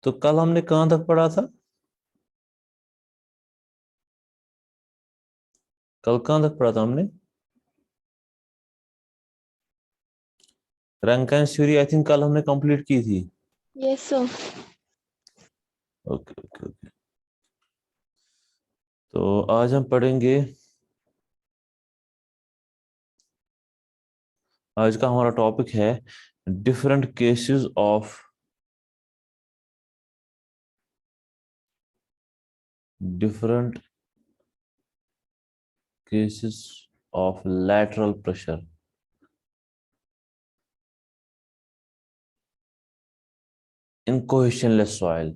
तो कल हमने कहां तक पढ़ा था? कल कहां तक पढ़ा था हमने? रैंकाइन्स थ्योरी आई थिंक कल हमने कंप्लीट की थी। Yes sir. Okay okay okay. तो आज हम पढ़ेंगे, आज का हमारा टॉपिक है different cases of different cases of lateral pressure in cohesionless soil.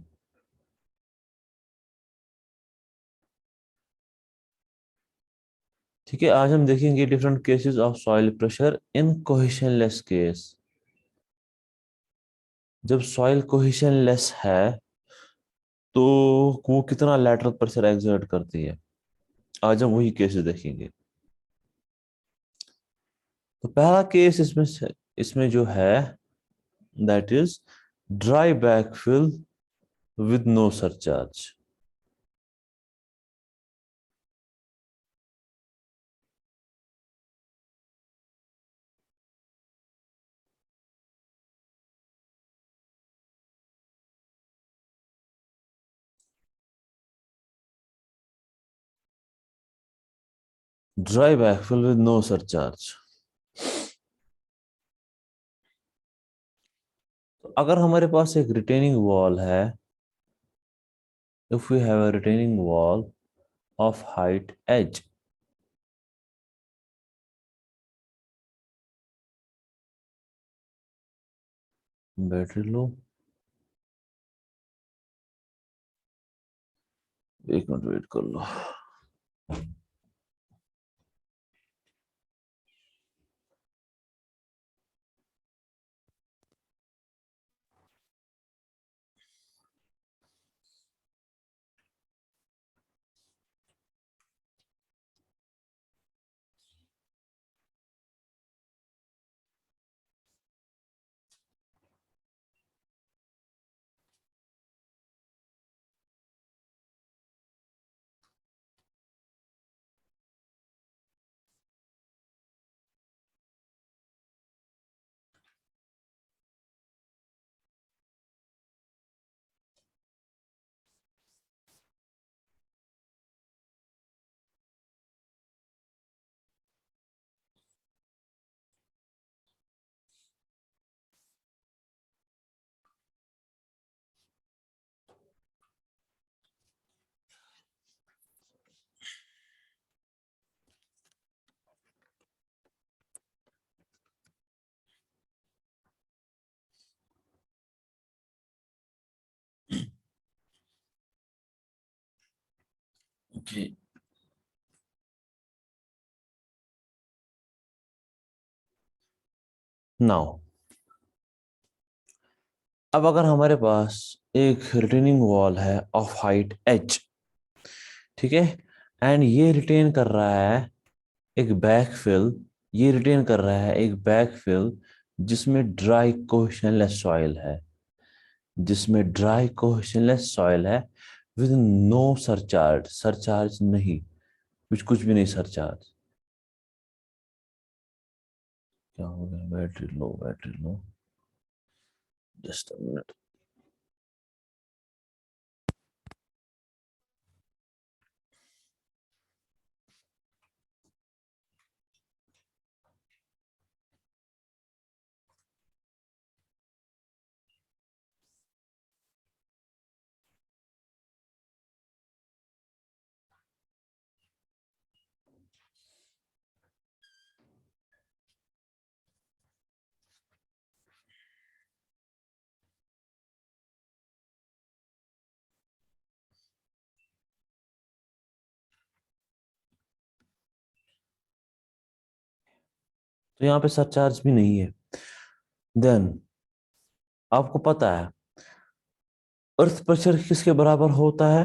ठीक है, आज हम देखेंगे different cases of soil pressure in cohesionless case. जब सॉइल कोहेशनलेस है तो वो कितना लैटरल प्रेशर एक्सर्ट करती है, आज हम वही केसेस देखेंगे। तो पहला केस इसमें जो है, that is dry backfill with no surcharge. Dry backfill with no surcharge. तो अगर हमारे पास एक रिटेनिंग वॉल है, if we have a retaining wall of height H, battery low, एक मिनट वेट कर लो। ओके, नाउ अब अगर हमारे पास एक रिटेनिंग वॉल है ऑफ हाइट एच, ठीक है, एंड ये रिटेन कर रहा है एक बैकफिल, ये रिटेन कर रहा है एक बैकफिल जिसमें ड्राई कोहेशनलेस सॉइल है, जिसमें ड्राई कोहेशनलेस सॉइल है विद नो सरचार्ज, सरचार्ज नहीं, कुछ भी नहीं सरचार्ज। क्या हो गया? Battery low, battery low, just a minute. तो यहाँ पे सरचार्ज भी नहीं है। देन आपको पता है अर्थ प्रेशर किसके बराबर होता है?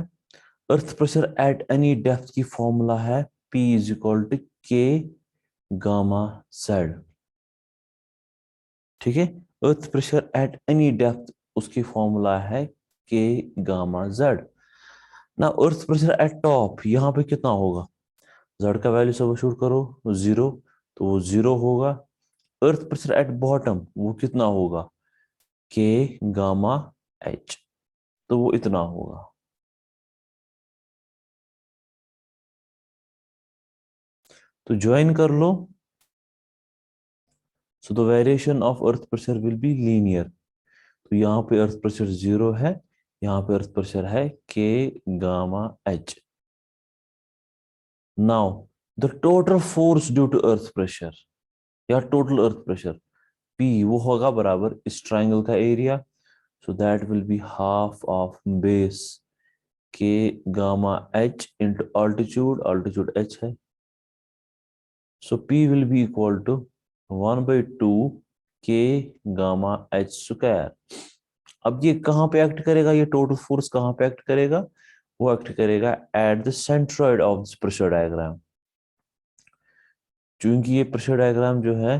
Earth pressure at any depth की फॉर्मूला है P is equal to K gamma Z. ठीक है, earth pressure at any depth उसकी फॉर्मूला है के गामा जेड। ना अर्थ प्रेशर एट टॉप यहाँ पे कितना होगा, जेड का वैल्यू सब शूट करो, जीरो, तो वो जीरो होगा। अर्थ प्रेशर एट बॉटम वो कितना होगा, के गामा एच, तो वो इतना होगा। तो ज्वाइन कर लो। So the variation of earth pressure will be linear. तो यहाँ पे अर्थ प्रेशर जीरो है, यहाँ पे अर्थ प्रेशर है K gamma H. Now the total force due to earth pressure या टोटल अर्थ प्रेशर पी वो होगा बराबर इस ट्राइंगल का area, so that will be half of base के gamma H into altitude, altitude H है, so P will be equal to 1/2 K gamma H square. अब ये कहाँ पे एक्ट करेगा, ये टोटल फोर्स कहाँ पे एक्ट करेगा, वो एक्ट करेगा at the centroid of this pressure diagram. चूंकि ये प्रेशर डायग्राम जो है,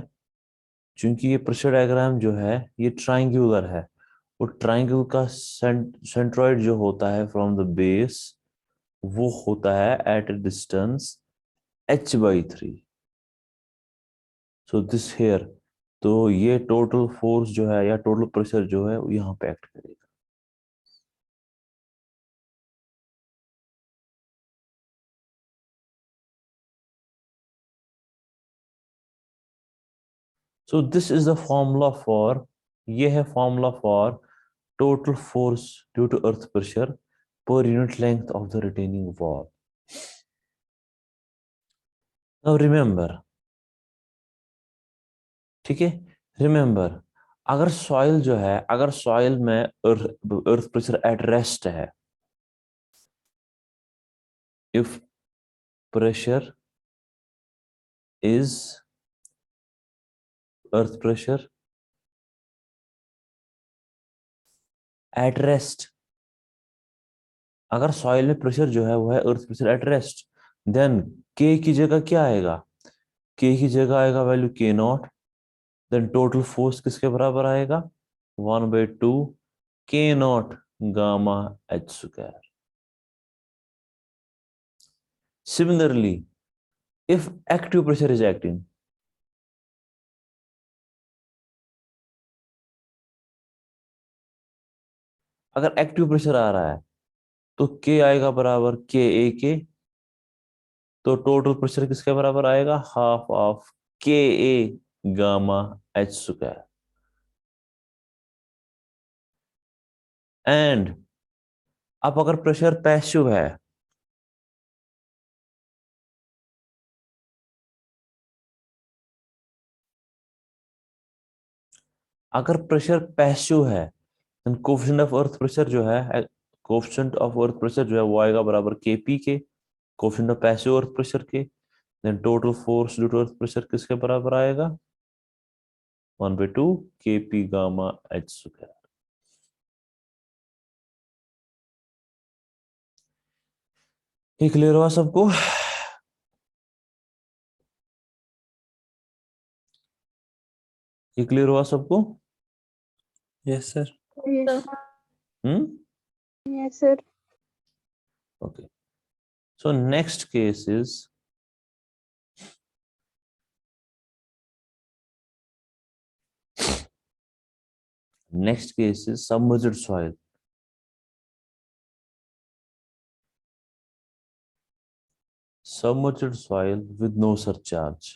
चूंकि ये प्रेशर डायग्राम जो है ये ट्राइंगुलर है, वो ट्राइंगल का सेंट्रोइड जो होता है फ्रॉम द बेस वो होता है at a distance h/3। So this here, तो ये टोटल फोर्स जो है या टोटल प्रेशर जो है वो यहाँ पे एक्ट करेगा। So this is the formula for, ये है formula for total force due to earth pressure per unit length of the retaining wall. Now remember, ठीक है, रिमेंबर, अगर सॉइल जो है, अगर सॉइल में अर्थ प्रेशर एट रेस्ट है, if pressure is earth pressure at rest, अगर soil में प्रेशर जो है वो है earth pressure at rest, then K की जगह क्या आएगा, के की जगह आएगा वैल्यू के नॉट, देन टोटल फोर्स किसके बराबर आएगा, 1/2 के not gamma H square. Similarly if active pressure is acting, अगर एक्टिव प्रेशर आ रहा है तो के आएगा बराबर के ए के, तो टोटल प्रेशर किसके बराबर आएगा, हाफ ऑफ के ए गामा एच स्क्वायर। एंड अब अगर प्रेशर पैसिव है, अगर प्रेशर पैसिव है, कोफिशिएंट ऑफ अर्थ प्रेशर जो है, कोफिशिएंट ऑफ अर्थ प्रेशर जो है वो आएगा बराबर के पी के, coefficient of passive earth pressure के, then total force due to earth pressure किसके बराबर आएगा, 1/2 K P gamma H square. ये क्लियर हुआ सबको, ये क्लियर हुआ सबको। Yes sir. Yes, hmm, yes, sir. Okay, so next case is, next case is submerged soil. Submerged soil with no surcharge.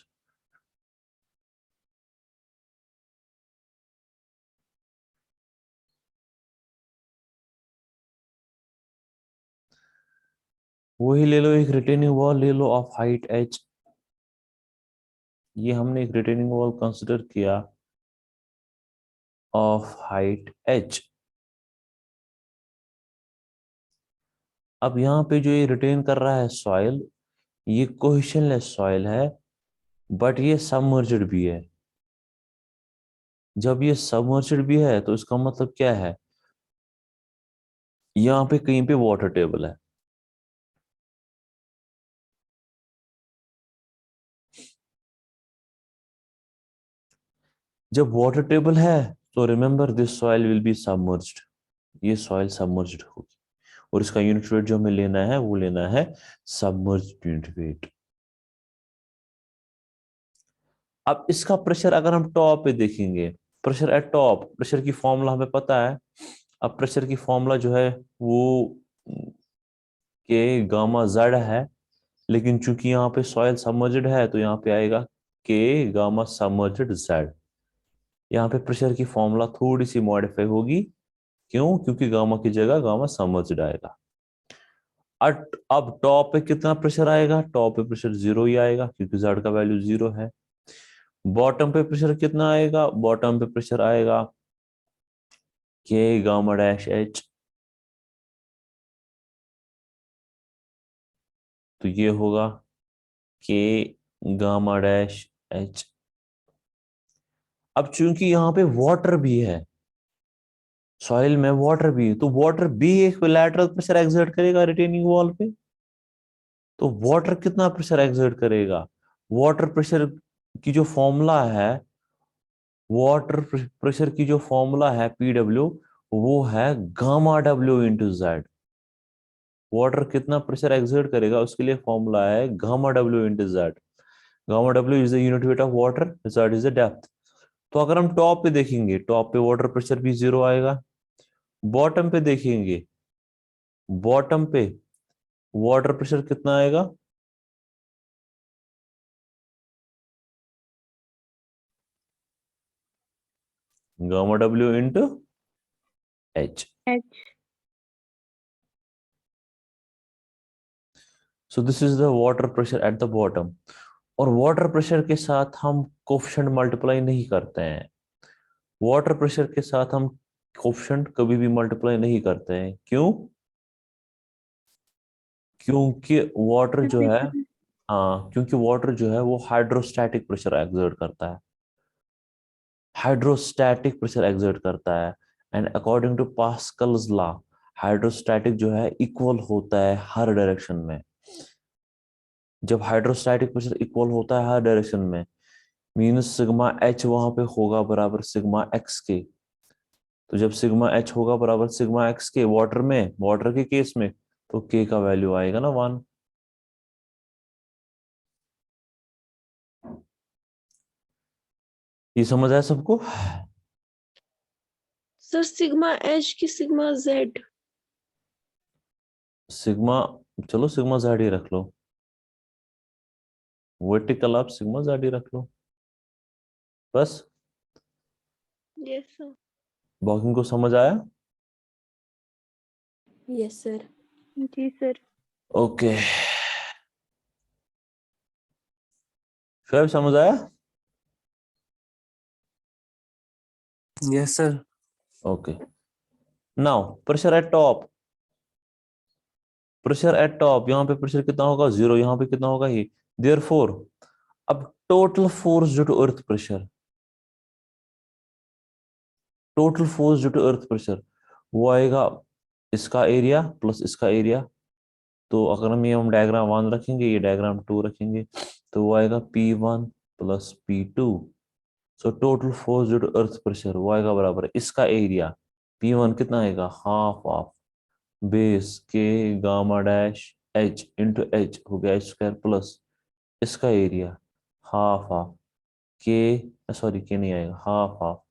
वही ले लो, एक रिटेनिंग वॉल ले लो ऑफ हाइट h, ये हमने एक रिटेनिंग वॉल कंसिडर किया ऑफ हाइट h। अब यहाँ पे जो ये रिटेन कर रहा है सॉइल, ये कोहेशनलेस सॉइल है, बट ये सबमर्ज्ड भी है। जब ये सबमर्ज्ड भी है तो इसका मतलब क्या है, यहाँ पे कहीं पे वाटर टेबल है। जब वाटर टेबल है तो remember this soil will be submerged, ये सॉइल सबमर्ज्ड होगी, और इसका यूनिट वेट जो हमें लेना है वो लेना है सबमर्ज्ड यूनिट वेट। अब इसका प्रेशर अगर हम टॉप पे देखेंगे, प्रेशर एट टॉप, प्रेशर की फॉर्मूला हमें पता है। अब प्रेशर की फॉर्मूला जो है वो के गामा जेड है, लेकिन चूंकि यहाँ पे सॉइल सबमर्ज्ड है तो यहाँ पे आएगा के गामा सबमर्ज्ड जेड। यहाँ पे प्रेशर की फॉर्मूला थोड़ी सी मॉडिफाई होगी, क्यों? क्योंकि गामा की जगह गामा सबमर्ज्ड आएगा। अब टॉप पे कितना प्रेशर आएगा? टॉप पे प्रेशर जीरो ही आएगा, क्योंकि जेड का वैल्यू जीरो है। बॉटम पे प्रेशर कितना आएगा? बॉटम पे प्रेशर आएगा के गामा डैश एच। तो ये होगा के गामा डैश एच। अब चूंकि यहाँ पे वाटर भी है, सॉइल में वाटर भी है, तो वाटर भी एक लैटरल प्रेशर एक्सर्ट करेगा रिटेनिंग वॉल पे। तो वाटर कितना प्रेशर एक्सर्ट करेगा? वाटर प्रेशर की जो फॉर्मूला है, वाटर प्रेशर की जो फॉर्मूला है पीडब्ल्यू, वो है gamma W into Z. Water कितना प्रेशर एक्सर्ट करेगा उसके लिए फॉर्मूला है gamma W into Z. Gamma W is the unit weight of water, Z is the depth. तो अगर हम टॉप पे देखेंगे, टॉप पे वाटर प्रेशर भी जीरो आएगा। बॉटम पे देखेंगे, बॉटम पे वाटर प्रेशर कितना आएगा? Gamma W into H. H. So this is the water pressure at the bottom. और वाटर प्रेशर के साथ हम कोफिशिएंट मल्टीप्लाई नहीं करते हैं। वाटर प्रेशर के साथ हम कोफिशिएंट कभी भी मल्टीप्लाई नहीं करते हैं। क्यों? क्योंकि वाटर जो है, हाँ, क्योंकि वाटर जो है वो हाइड्रोस्टैटिक प्रेशर एक्सर्ट करता है, हाइड्रोस्टैटिक प्रेशर एक्सर्ट करता है। And according to Pascal's law, hydrostatic जो है इक्वल होता है हर डायरेक्शन में। जब हाइड्रोस्टैटिक प्रेशर इक्वल होता है हर डायरेक्शन में, मीनस सिग्मा एच वहां पे होगा बराबर सिग्मा एक्स के। तो जब सिग्मा एच होगा बराबर सिग्मा एक्स के वाटर में, वाटर के केस में, तो के का वैल्यू आएगा ना 1। ये समझ आया सबको? सर सिग्मा एच की सिग्मा जेड। सिग्मा, चलो सिग्मा जेड ही रख लो, वर्टिकल आप सिग्मा जेड ही रख लो बस। Yes sir. वॉकिंग को समझ आया? Yes sir. जी सर। ओके, फिर समझ आया? Yes, sir. Okay, now pressure at top, pressure at top, यहाँ पे प्रेशर कितना होगा? जीरो। यहाँ पे कितना होगा? ये। देयरफॉर अब total force due to earth pressure, total force due to earth pressure वो आएगा इसका एरिया प्लस इसका एरिया। तो अगर हम डायग्राम 1 रखेंगे, ये डायग्राम 2 रखेंगे, तो वो आएगा P1 plus P2। So total force due to earth pressure वो आएगा बराबर इसका एरिया। P1 कितना आएगा? हाफ ऑफ बेस के gamma dash H into H हो गया एच स्क्वायर प्लस इसका area half of K, sorry K नहीं आएगा, half of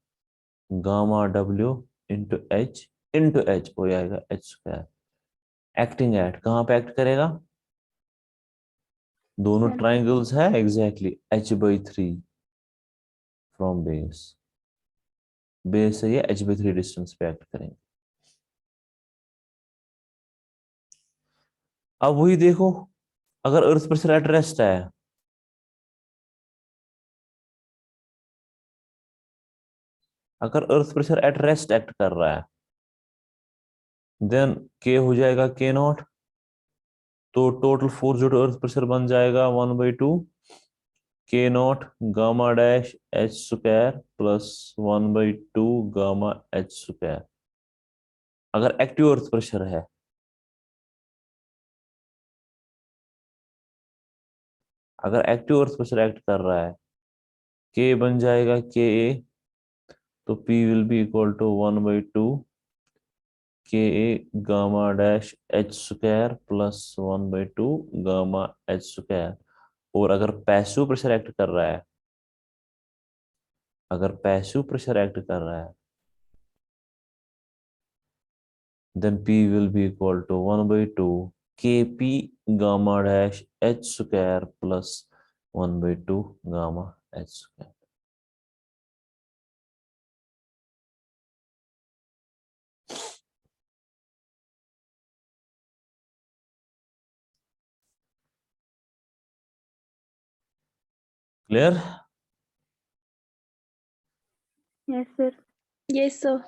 gamma W into H हो जाएगा एच स्क्वायर। एक्टिंग एट कहाँ पे एक्ट करेगा? दोनों ट्राइंगल्स है exactly h/3 from base, base से ये h/3 डिस्टेंस पे एक्ट करेंगे। अब वही देखो, अगर अर्थ प्रेशर एट रेस्ट है, अगर अर्थ प्रेशर एट रेस्ट एक्ट कर रहा है, देन के हो जाएगा के नॉट। तो टोटल फोर्स जो अर्थ प्रेशर बन जाएगा 1/2 के not gamma dash H square plus 1/2 gamma H square. अगर एक्टिव अर्थ प्रेशर है, अगर एक्टिव अर्थ प्रेशर एक्ट कर रहा है, के बन जाएगा के ए, तो P will be equal to 1/2 K gamma dash H square plus 1/2 gamma H square. और अगर पैसिव प्रेशर एक्ट कर रहा है, अगर पैसिव प्रेशर एक्ट कर रहा है, then P will be equal to 1/2 Kp gamma dash h square plus 1/2 gamma h square. Clear? Yes, sir. Yes, sir.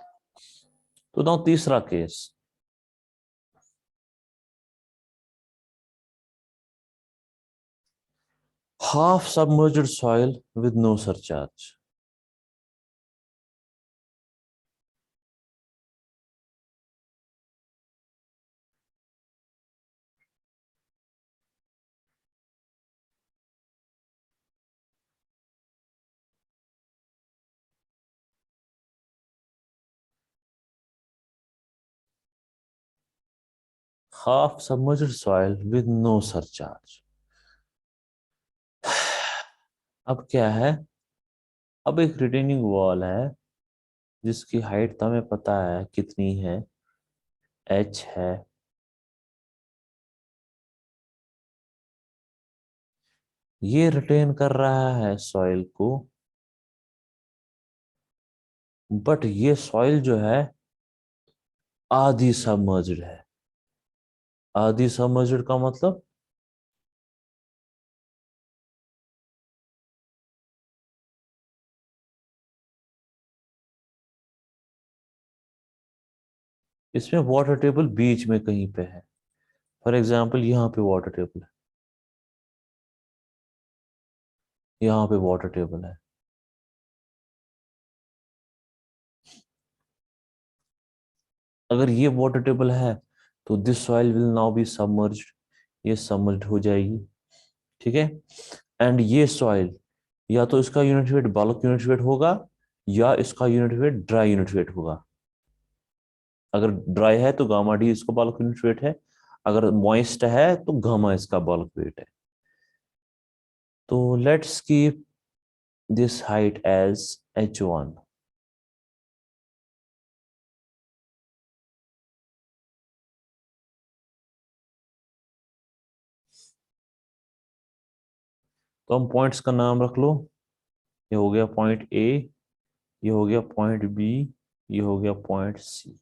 तो now तीसरा case, half submerged soil with no surcharge. Half submerged soil with no surcharge. अब क्या है, अब एक retaining wall है जिसकी height तो हमें पता है कितनी है, h है। ये रिटेन कर रहा है सॉइल को, बट ये सॉइल जो है आधी सबमर्ज्ड है। आधी सबमर्ज्ड का मतलब इसमें वाटर टेबल बीच में कहीं पे है। फॉर एग्जांपल यहाँ पे वाटर टेबल है, यहाँ पे वाटर टेबल है। अगर ये वाटर टेबल है तो this soil will now be submerged, ये सबमर्ज्ड हो जाएगी, ठीक है। एंड ये सॉइल या तो इसका unit weight bulk unit weight होगा या इसका unit weight dry unit weight होगा। अगर ड्राई है तो गामा डी इसका बल्क यूनिट वेट है, अगर मॉइस्ट है तो गामा इसका बल्क वेट है। तो let's keep this height as h1। तो हम पॉइंट्स का नाम रख लो, ये हो गया पॉइंट ए, ये हो गया पॉइंट बी, ये हो गया पॉइंट सी।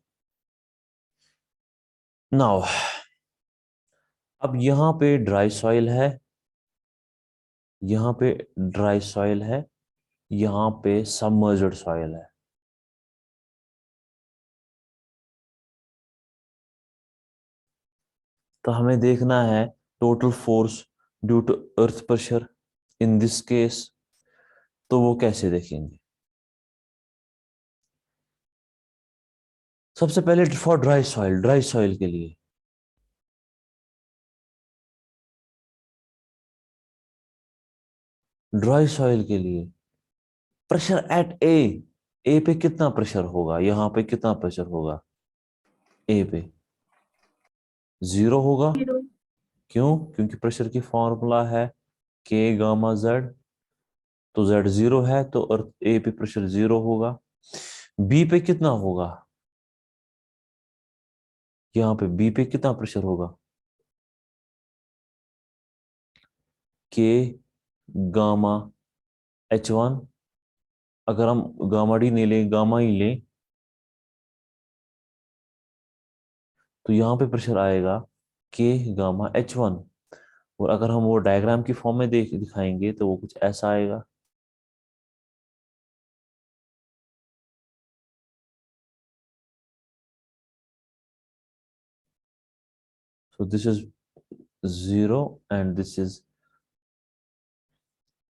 नाउ अब यहां पे ड्राई सॉइल है, यहां पे ड्राई सॉइल है, यहां पे सबमर्ज्ड सॉइल है। तो हमें देखना है total force due to earth pressure in this case. तो वो कैसे देखेंगे, सबसे पहले for dry soil, dry soil के लिए ड्राई सॉइल के लिए प्रेशर एट ए पे कितना प्रेशर होगा, यहां पे कितना प्रेशर होगा, ए पे 0 होगा। 0. क्यों? क्योंकि प्रेशर की फॉर्मूला है के गामा जेड, तो जेड 0 है तो अर्थ ए पे प्रेशर 0 होगा। बी पे कितना होगा, यहाँ पे बी पे कितना प्रेशर होगा, के गामा h1। अगर हम गामा डी नहीं लें, गामा ही लें, तो यहाँ पे प्रेशर आएगा के गामा h1। और अगर हम वो डायग्राम की फॉर्म में दिखाएंगे तो वो कुछ ऐसा आएगा। So this is 0 and this is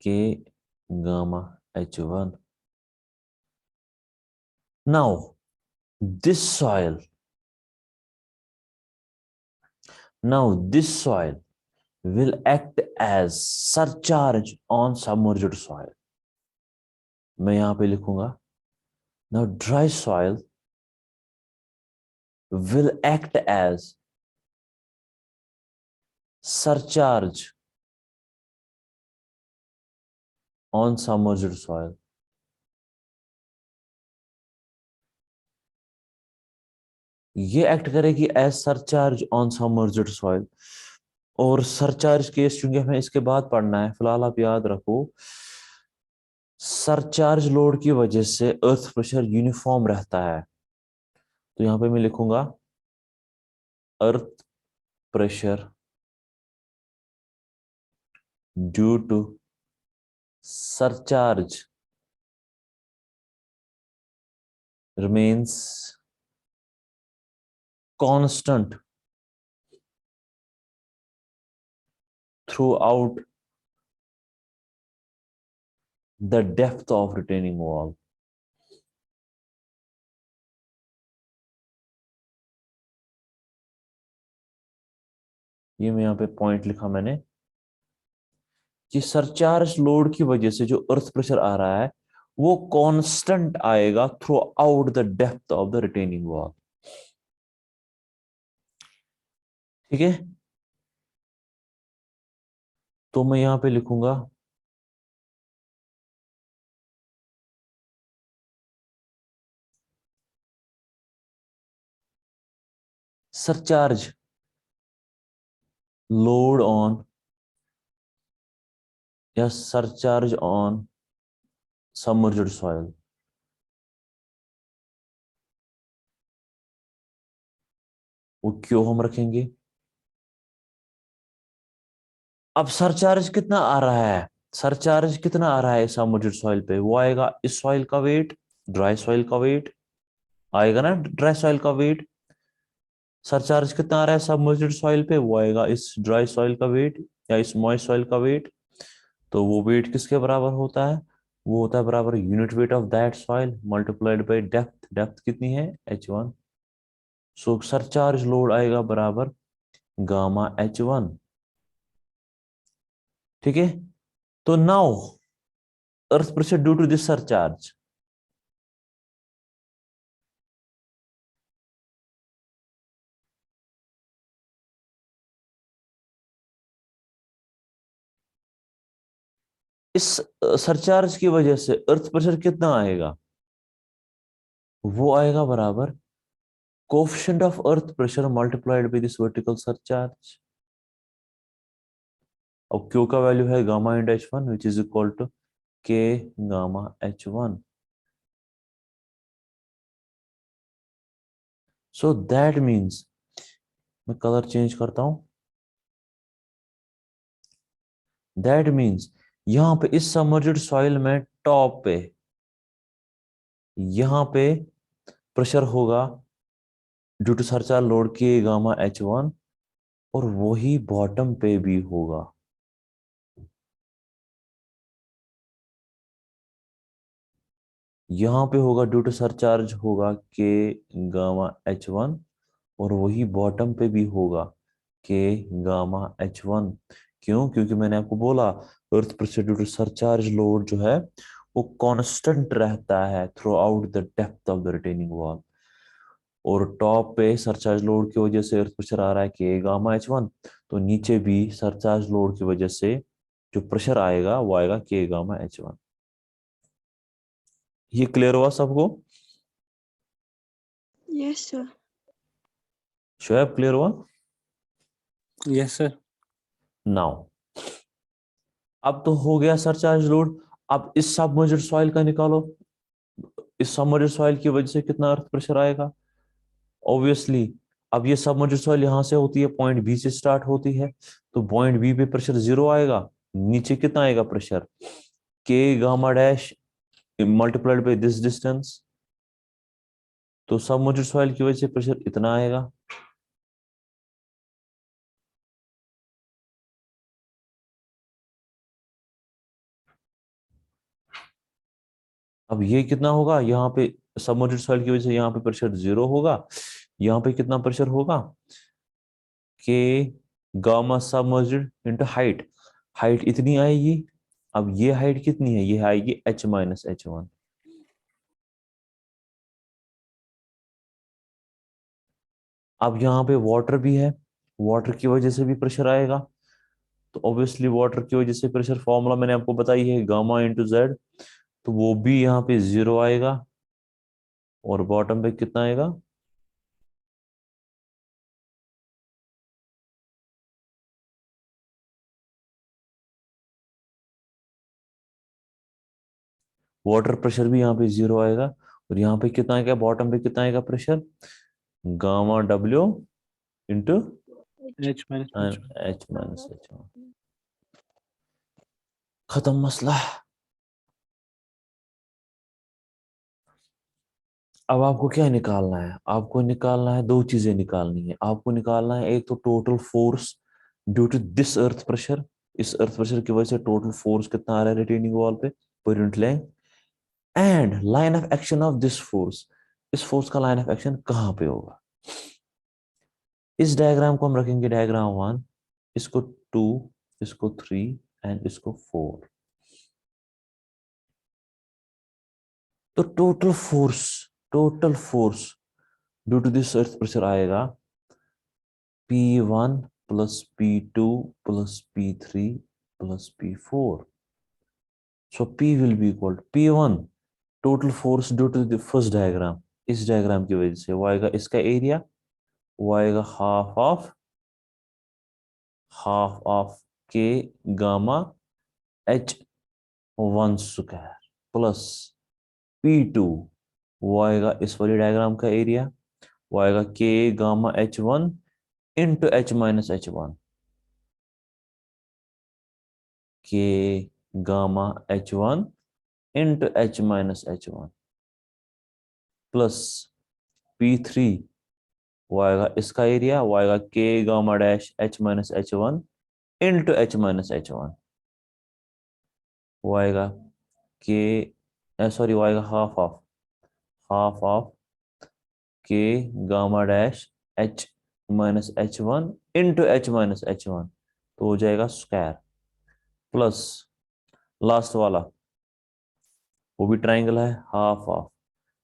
K gamma H1. Now this soil, will act as surcharge on submerged soil. मैं यहां पे लिखूंगा now dry soil will act as surcharge on submerged soil. ये एक्ट करेगी as surcharge on submerged soil. और surcharge case चूंकि हमें इसके बाद पढ़ना है, फिलहाल आप याद रखो सरचार्ज लोड की वजह से अर्थ प्रेशर यूनिफॉर्म रहता है। तो यहां पे मैं लिखूंगा earth pressure due to surcharge remains constant throughout the depth of retaining wall. ये मैं यहाँ पे पॉइंट लिखा मैंने कि सरचार्ज लोड की वजह से जो अर्थ प्रेशर आ रहा है वो कांस्टेंट आएगा through out the depth of the retaining wall. ठीक है, तो मैं यहां पे लिखूंगा सरचार्ज लोड ऑन या सरचार्ज ऑन सबमर्ज्ड सॉइल। वो क्यों हम रखेंगे? अब सरचार्ज कितना आ रहा है, सरचार्ज कितना आ रहा है सबमर्ज्ड सॉइल पे? वो आएगा इस सॉइल का वेट, ड्राई सॉइल का वेट आएगा ना, ड्राई सॉइल का वेट। सरचार्ज कितना आ रहा है सबमर्ज्ड सॉइल पे? वो आएगा इस ड्राई सॉइल का वेट या इस मॉइस्ट सॉइल का वेट। तो वो वेट किसके बराबर होता है? वो होता है बराबर unit weight of that soil multiplied by depth. Depth कितनी है? h1। सो सरचार्ज लोड आएगा बराबर गामा h1। ठीक है, तो now earth pressure due to this surcharge, इस सरचार्ज की वजह से अर्थ प्रेशर कितना आएगा? वो आएगा बराबर coefficient of earth pressure multiplied by this vertical surcharge. अब क्यू का वैल्यू है gamma into h1 which is equal to K gamma h1। So that means, मैं कलर चेंज करता हूं, दैट मीन्स यहां पे इस सबमर्ज्ड सॉइल में टॉप पे यहां पे प्रेशर होगा ड्यू टू सरचार्ज लोड के गामा h1 और वही बॉटम पे भी होगा। यहां पे होगा ड्यू टू सरचार्ज होगा के गामा h1 और वही बॉटम पे भी होगा के गामा h1। क्यों? क्योंकि मैंने आपको बोला earth pressure due to surcharge load जो है वो कांस्टेंट रहता है throughout the depth of the retaining wall. और टॉप पे सरचार्ज लोड की वजह से अर्थ प्रेशर आ रहा है के गामा h1, तो नीचे भी सरचार्ज लोड की वजह से जो प्रेशर आएगा वो आएगा के गामा h1। ये क्लियर हुआ सबको? Yes, sir. शोएब क्लियर हुआ? Yes, sir. नाउ अब तो हो गया सरचार्ज लोड। अब इस सबमर्ज्ड सॉइल का निकालो, इस सबमर्ज्ड सॉइल की वजह से कितना अर्थ प्रेशर आएगा? ऑब्वियसली अब ये सबमर्ज्ड सॉइल यहां से होती है, पॉइंट बी से स्टार्ट होती है, तो पॉइंट बी पे प्रेशर 0 आएगा। नीचे कितना आएगा प्रेशर? के gamma dash multiplied by this distance. तो सबमर्ज्ड सॉइल की वजह से प्रेशर इतना आएगा। अब ये कितना होगा? यहाँ पे सबमर्ज्ड सॉइल की वजह से यहाँ पे प्रेशर 0 होगा। यहाँ पे कितना प्रेशर होगा? के gamma submerged into height, height इतनी आएगी। अब ये हाइट कितनी है? ये आएगी h माइनस h1। अब यहाँ पे वाटर भी है, वाटर की वजह से भी प्रेशर आएगा, तो ऑब्वियसली वाटर की वजह से प्रेशर फॉर्मूला मैंने आपको बताई है गामा इंटू जेड, तो वो भी यहाँ पे 0 आएगा और बॉटम पे कितना आएगा, वाटर प्रेशर भी यहाँ पे 0 आएगा, और यहाँ पे कितना आएगा, बॉटम पे कितना आएगा pressure, gamma W into H minus H1. H minus H. खत्म मसला। अब आपको क्या निकालना है, आपको निकालना है, दो चीजें निकालनी है आपको। निकालना है एक तो total force due to this earth pressure, इस अर्थ प्रेशर की वजह से टोटल फोर्स कितना आ रहा है रिटेनिंग वॉल पे पर unit length, and line of action of this force, इस फोर्स का लाइन ऑफ एक्शन कहां पे होगा। इस डायग्राम को हम रखेंगे डायग्राम 1, इसको 2, इसको 3 एंड इसको 4। तो total force due to this earth pressure आएगा P1 plus P2 plus P3 plus P4. So P will be equal to P1 total force due to the first diagram, इस diagram की वजह से वो आएगा इसका एरिया, वो आएगा हाफ ऑफ के gamma H1 square plus P2, वो आएगा इस वाली डायग्राम का एरिया, वो आएगा के gamma H1 into H minus H1, के gamma H1 into H minus H1 plus P3, वो आएगा इसका एरिया, वो आएगा के gamma dash H minus H1 into H minus H1, वो आएगा के सॉरी वो आएगा हाफ ऑफ के gamma dash H minus H1 into H minus H1, तो हो जाएगा स्क्वायर प्लस लास्ट वाला वो भी ट्राइंगल है, हाफ ऑफ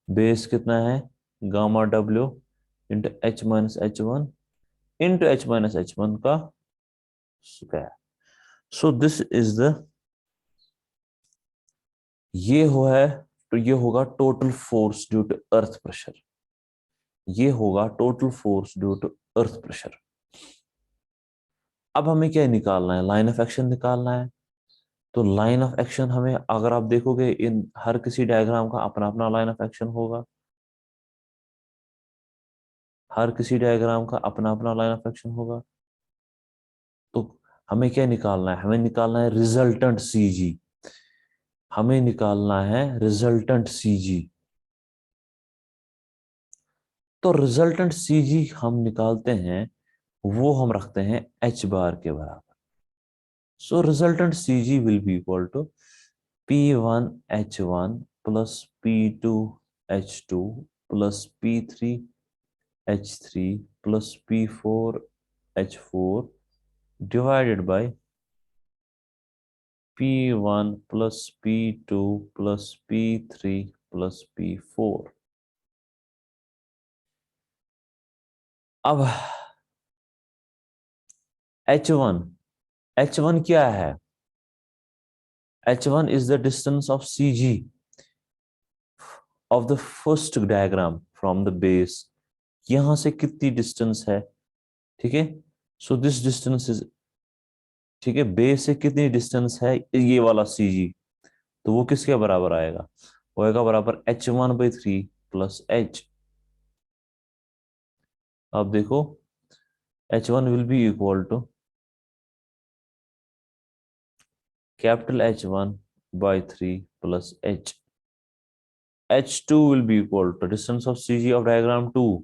बेस कितना है gamma W into H minus H1 into H minus H1 का square. So this is the, ये हो है, तो ये होगा total force due to earth pressure, ये होगा total force due to earth pressure. अब हमें क्या निकालना है, लाइन ऑफ एक्शन निकालना है। तो लाइन ऑफ एक्शन हमें, अगर आप देखोगे इन हर किसी डायग्राम का अपना अपना लाइन ऑफ एक्शन होगा, हर किसी डायग्राम का अपना अपना लाइन ऑफ एक्शन होगा। तो हमें क्या निकालना है, हमें निकालना है रिजल्टेंट सीजी, हमें निकालना है रिजल्टेंट सीजी। तो रिजल्टेंट सीजी हम निकालते हैं, वो हम रखते हैं एच बार के बराबर। So resultant CG will be equal to P1 H1 plus P2 H2 plus P3 H3 plus P4 H4 divided by P1 plus P2 plus P3 plus P4। अब H1 क्या है, H1 is the distance of CG of the first diagram from the base, यहां से कितनी distance है, ठीक है। So this distance is, ठीक है, बेस से कितनी डिस्टेंस है ये वाला CG, तो वो किसके बराबर आएगा, वो आएगा बराबर H1/3 प्लस H। अब देखो H1 will be equal to capital H1/3 plus H। H2 will be equal to distance of CG of diagram 2,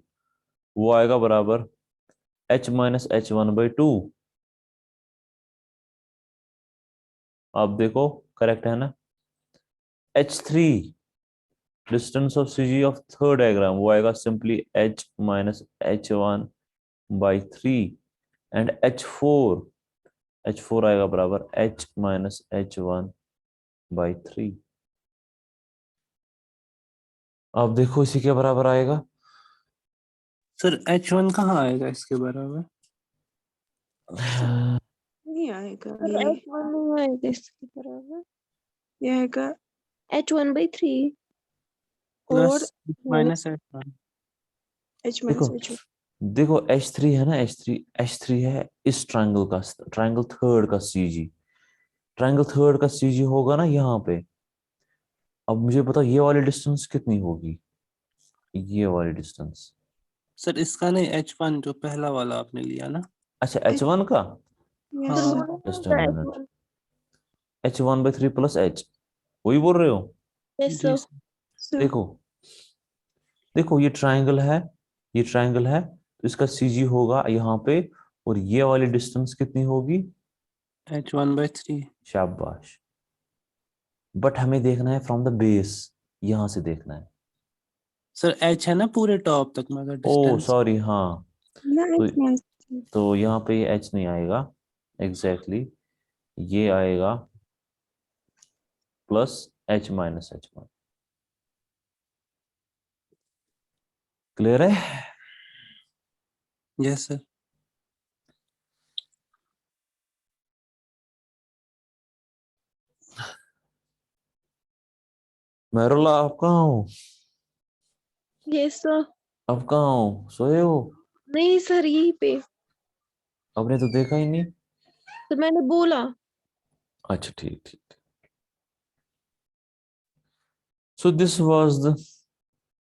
वो आएगा बराबर H माइनस H1/2। आप देखो करेक्ट है ना। H3 distance of CG of third diagram, वो आएगा simply H minus H1/3 and H4 आएगा बराबर H माइनस H1/3। अब देखो इसी के बराबर आएगा सर H1 कहाँ आएगा इसके बराबर? नहीं आएगा सर ये H1 नहीं आएगा इसके बराबर। ये आएगा H1/3 और प्लस माइनस H1। H देखो माइनस H1। देखो H3 है ना, H3 है इस ट्रायंगल का, ट्रायंगल थर्ड का CG। ट्रायंगल थर्ड का CG होगा ना यहाँ पे। अब मुझे बताओ ये वाली डिस्टेंस कितनी होगी, ये वाली डिस्टेंस। सर इसका नहीं, H1 जो पहला वाला आपने लिया ना। अच्छा H1 का, यस सर हाँ मुझे नहीं जस्ट अ आता minute. H1। H1/3 plus H, वही बोल रहे हो? यस जी सर। सर। सर देखो देखो ये ट्रायंगल है, ये ट्रायंगल है, तो इसका CG होगा यहाँ पे, और ये वाली डिस्टेंस कितनी होगी? H1/3। शाबाश। बट हमें देखना है फ्रॉम द बेस, यहां से देखना है। सर H है ना पूरे टॉप तक में, अगर ओ डिस्टेंस। सॉरी, हाँ। ना तो H माइनस तो यहाँ पे ये H नहीं आएगा, एग्जैक्टली ये आएगा प्लस H-H1। क्लियर है? Yes sir. मेहरुल्ला आप कहाँ हो? Yes sir. अब कहाँ हो, सोए हो? नहीं सर यहीं पे। आपने तो देखा ही नहीं। तो मैंने बोला। अच्छा ठीक ठीक। सो दिस वाज द,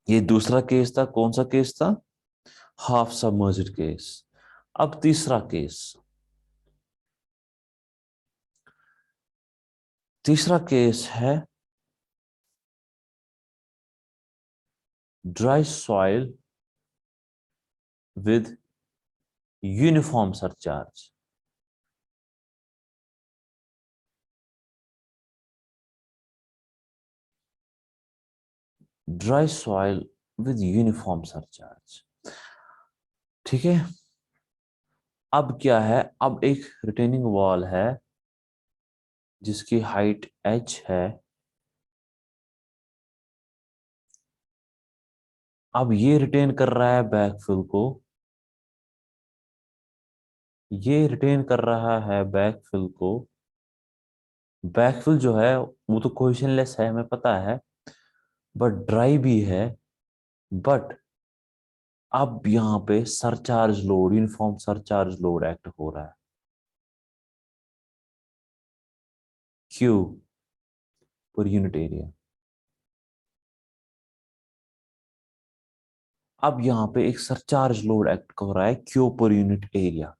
ये दूसरा केस था। कौन सा केस था? Half submerged case. अब तीसरा केस, तीसरा केस है dry soil with uniform surcharge. Dry soil with uniform surcharge, ठीक है। अब क्या है, अब एक रिटेनिंग वॉल है जिसकी हाइट h है। अब ये रिटेन कर रहा है बैकफिल को, ये रिटेन कर रहा है बैकफिल को। बैकफिल जो है वो तो कोहेशनलेस है, हमें पता है, बट ड्राई भी है। बट अब यहाँ पे surcharge load, uniform surcharge load act हो रहा है, Q पर यूनिट एरिया। अब यहाँ पे एक सरचार्ज लोड एक्ट हो रहा है Q पर यूनिट एरिया।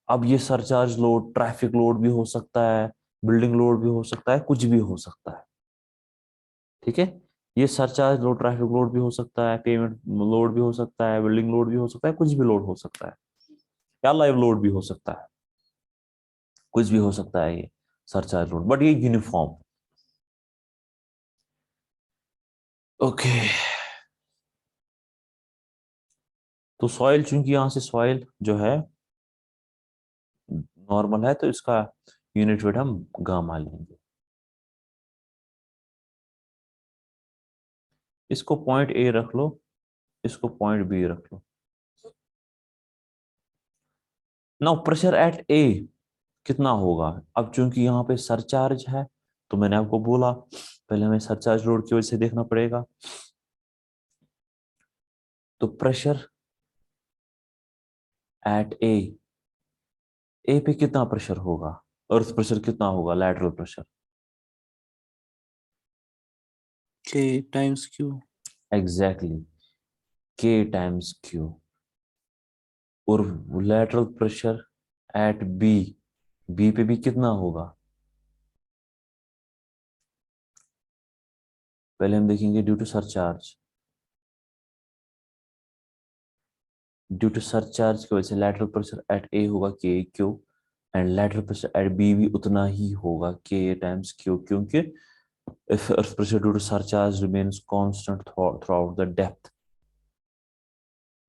अब ये सरचार्ज लोड ट्रैफिक लोड भी हो सकता है, बिल्डिंग लोड भी हो सकता है, कुछ भी हो सकता है, ठीक है। ये सरचार्ज लोड ट्रैफिक लोड भी हो सकता है, पेमेंट लोड भी हो सकता है, बिल्डिंग लोड भी हो सकता है, कुछ भी लोड हो सकता है, या लाइव लोड भी हो सकता है, कुछ भी हो सकता है ये सरचार्ज लोड, बट ये यूनिफॉर्म। ओके। तो सॉइल, चूंकि यहां से सॉइल जो है नॉर्मल है, तो इसका यूनिट वेट हम गामा लेंगे। इसको पॉइंट ए रख लो, इसको पॉइंट बी रख लो। नाउ प्रेशर एट ए कितना होगा? अब चूंकि यहाँ पे सरचार्ज है, तो मैंने आपको बोला पहले हमें सरचार्ज लोड की वजह से देखना पड़ेगा। तो प्रेशर एट ए पे कितना प्रेशर होगा? अर्थ प्रेशर कितना होगा, lateral pressure? K times Q। Exactly, K times Q. और lateral pressure at B, B पे भी कितना होगा? पहले हम देखेंगे due to surcharge. Due to surcharge की वजह से लैटरल प्रेशर एट ए होगा K Q, and lateral pressure at B भी उतना ही होगा के टाइम्स क्यू, क्योंकि if earth pressure due to surcharge remains constant throughout the depth,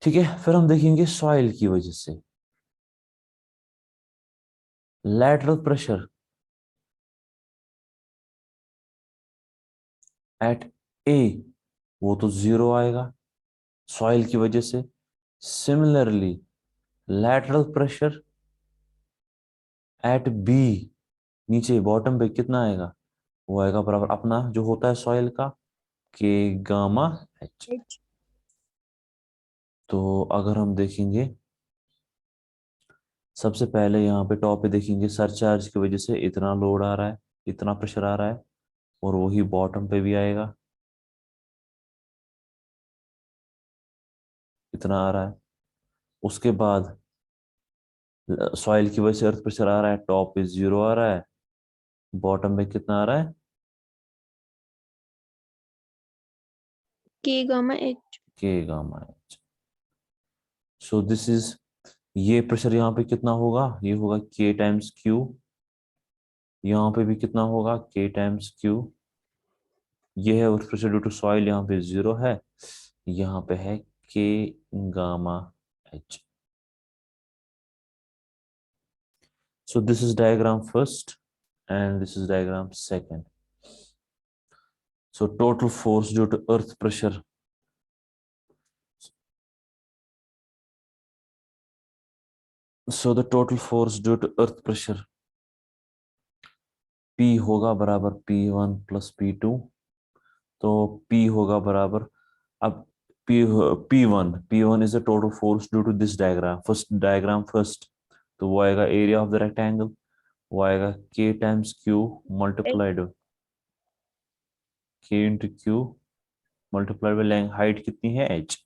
ठीक है। फिर हम देखेंगे सॉइल की वजह से लैटरल प्रेशर एट ए, वो तो जीरो आएगा सॉइल की वजह से, similarly lateral pressure at B, नीचे बॉटम पे कितना आएगा? वो आएगा बराबर अपना जो होता है सॉइल का के गामा एच। H. तो अगर हम देखेंगे सबसे पहले यहाँ पे टॉप पे देखेंगे सरचार्ज की वजह से इतना लोड आ रहा है, इतना प्रेशर आ रहा है, और वही बॉटम पे भी आएगा, इतना आ रहा है। उसके बाद सॉइल की वजह से अर्थ प्रेशर आ रहा है, टॉप पे 0 आ रहा है, बॉटम पे कितना आ रहा है? K gamma H. के gamma H. So this is, ये प्रेशर यहाँ पे कितना होगा? ये होगा के टाइम्स क्यू। यहाँ पे भी कितना होगा? K times Q. ये है earth pressure due to soil, यहाँ पे 0 है, यहाँ पे है K gamma H. So this is diagram first and this is diagram second. So total force due to earth pressure. So the total force due to earth pressure P होगा बराबर P1 plus P2। तो P होगा बराबर, अब P1 is the total force due to this diagram, first। तो वो आएगा area of the rectangle, वो आएगा K times Q multiplied K into Q multiplied by length, height कितनी है H,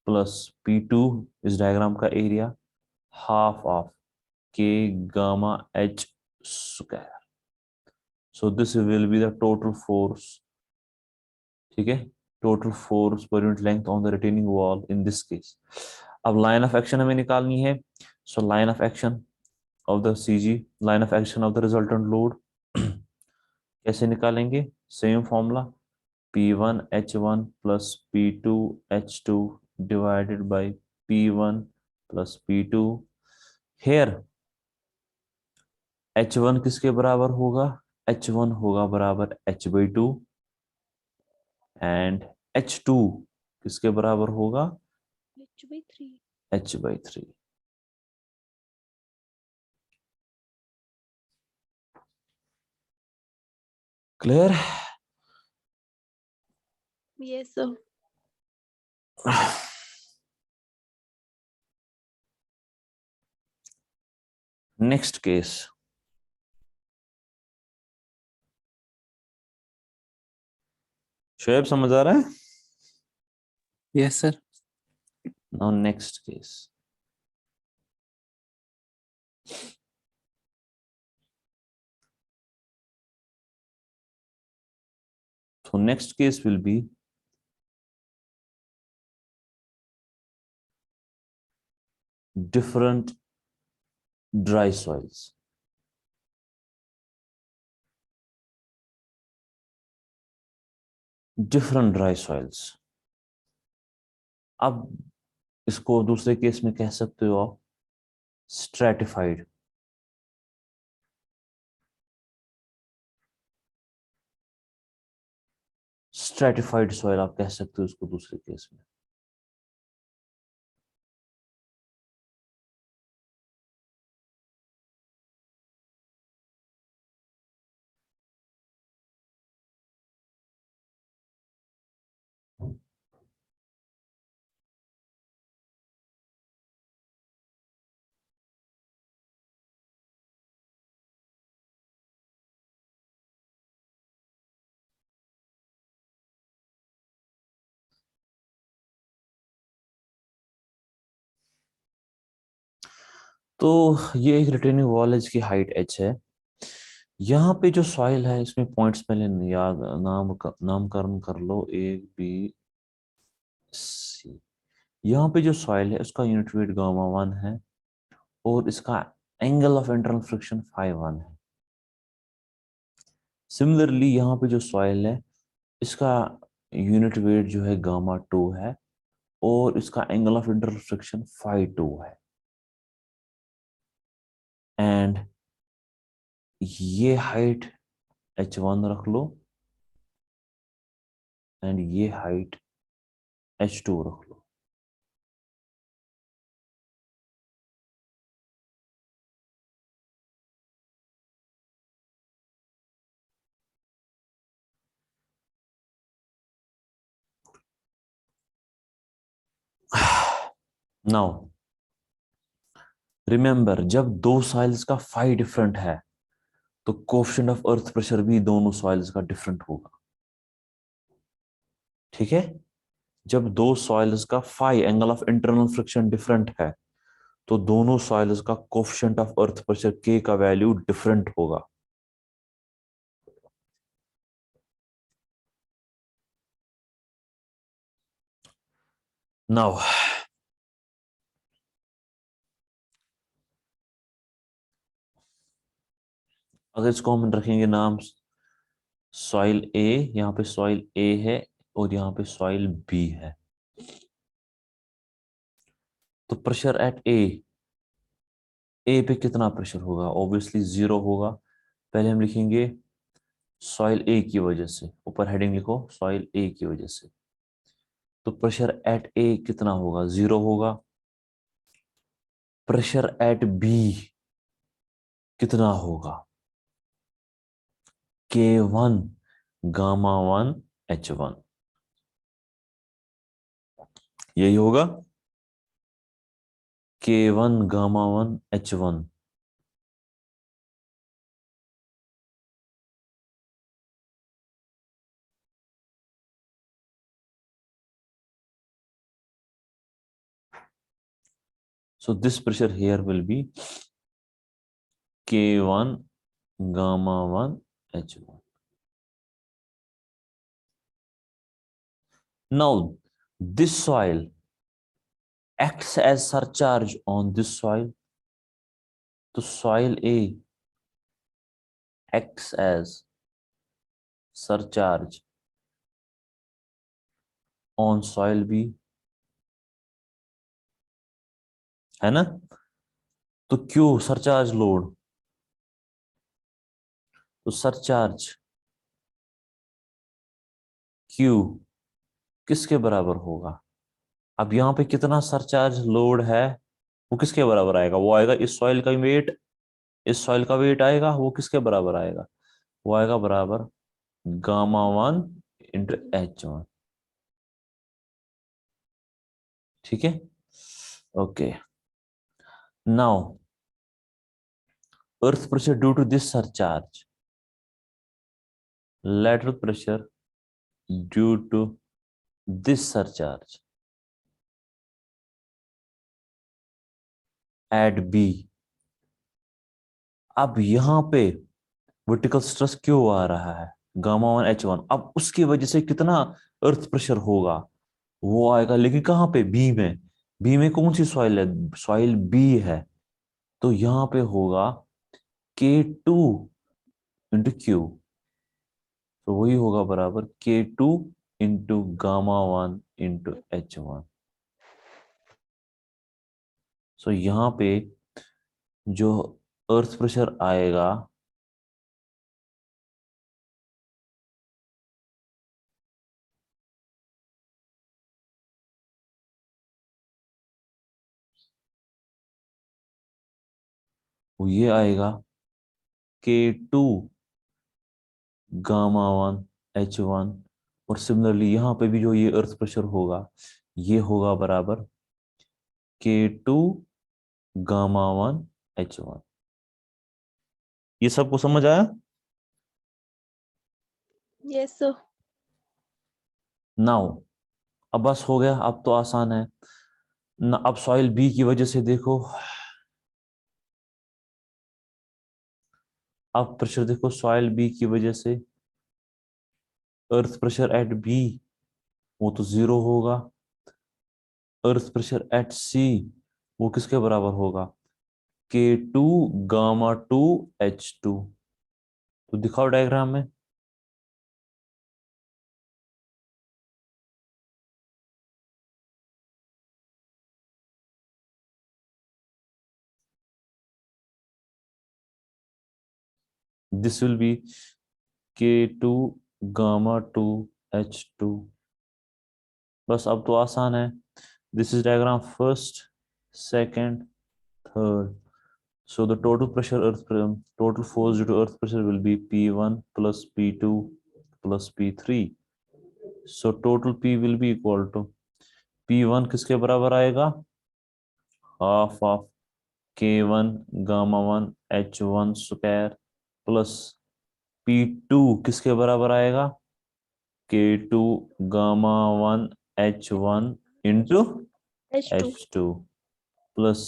प्लस P2 इस डायग्राम का area, half of K gamma H square. So this will be the total force, ठीक है, total force पर unit length on the retaining wall in this case. अब line of action हमें निकालनी है। So line of action of the CG, line of action of the resultant load कैसे निकालेंगे? Same formula, P1 H1 plus P2 H2 divided by P1 plus P2। Here H1 किसके बराबर होगा? H1 होगा बराबर H/2 एंड H2 किसके बराबर होगा? H/3. H/3। Clear? Yes, sir. Next case, Shoaib समझ आ रहा है? Yes, sir. Now next case, so next case will be different dry soils। Different dry soils. अब इसको दूसरे केस में कह सकते हो आप स्ट्रेटिफाइड। स्ट्रेटिफाइड सॉइल आप कह सकते हो इसको दूसरे केस में। तो ये एक रिटेनिंग वॉल है जिसकी हाइट h है। यहाँ पे जो सॉइल है इसमें पॉइंट्स पहले याद नामकरण कर लो, A B C। यहाँ पे जो सॉइल है उसका यूनिट वेट गामा 1 है और इसका एंगल ऑफ इंटरनल फ्रिक्शन φ1 है। सिमिलरली यहाँ पे जो सॉइल है इसका यूनिट वेट जो है गामा 2 है और इसका एंगल ऑफ इंटरनल फ्रिक्शन φ2 है। एंड ये हाइट h1 रख लो एंड ये हाइट h2 रख लो। नाउ रिमेंबर, जब दो सॉइल्स का फाई डिफरेंट है तो कोएफिशिएंट ऑफ अर्थ प्रेशर भी दोनों सॉइल्स का डिफरेंट होगा। ठीक है, जब दो सॉइल्स का phi angle of internal friction different है तो दोनों सॉइल्स का कोएफिशिएंट ऑफ अर्थ प्रेशर के का वैल्यू डिफरेंट होगा। नाउ अगर इसको हम रखेंगे नाम सॉइल ए, यहां पे सॉइल ए है और यहां पे सॉइल बी है, तो प्रेशर एट ए पे कितना प्रेशर होगा? ऑब्वियसली 0 होगा। पहले हम लिखेंगे सॉइल ए की वजह से, ऊपर हेडिंग लिखो सॉइल ए की वजह से, तो प्रेशर एट ए कितना होगा? 0 होगा। प्रेशर एट बी कितना होगा? K1 गामा 1 H1, यही होगा K1 gamma 1 H1। So this pressure here will be K1 gamma 1 H1. Now this soil acts as surcharge on this soil. तो soil A acts as surcharge on soil B, है ना? तो Q surcharge load, तो surcharge Q किसके बराबर होगा? अब यहां पे कितना सरचार्ज लोड है वो किसके बराबर आएगा? वो आएगा इस सॉइल का वेट, इस सॉइल का वेट आएगा, वो किसके बराबर आएगा? वो आएगा बराबर गामा 1 इंटू H1। ठीक है, okay. Now earth pressure due to this surcharge, lateral pressure due to this surcharge at B। अब यहां पे वर्टिकल स्ट्रेस क्यों आ रहा है? गामा 1 H1, अब उसकी वजह से कितना अर्थ प्रेशर होगा? वो आएगा, लेकिन कहां पे? बी में। बी में कौन सी सॉइल है? सॉइल बी है, तो यहां पे होगा K2 इंटू क्यू, तो वही होगा बराबर K2 into gamma 1 into H1। सो यहां पे जो अर्थ प्रेशर आएगा वो ये आएगा K2 गामा 1 H1, और सिमिलरली यहां पे भी जो ये अर्थ प्रेशर होगा ये होगा बराबर K2 गामा 1 H1। ये सबको समझ आया? Yes, sir. नाउ अब बस हो गया, अब तो आसान है ना। अब सॉइल बी की वजह से देखो, अब प्रेशर देखो सॉइल बी की वजह से अर्थ प्रेशर एट बी वो तो 0 होगा। अर्थ प्रेशर एट सी वो किसके बराबर होगा? K2 gamma 2 H2। तो दिखाओ डायग्राम में। This will B K2 gamma 2 H2। बस अब तो आसान है। This is diagram first, second, third. So the total pressure total force due to earth pressure will be P1 plus P2 plus P3। So total P will be equal to P1 किसके बराबर आएगा? Half of K1 gamma 1 H1 square plus P2 किसके बराबर आएगा, K2 gamma 1 H1 into H2 H2 plus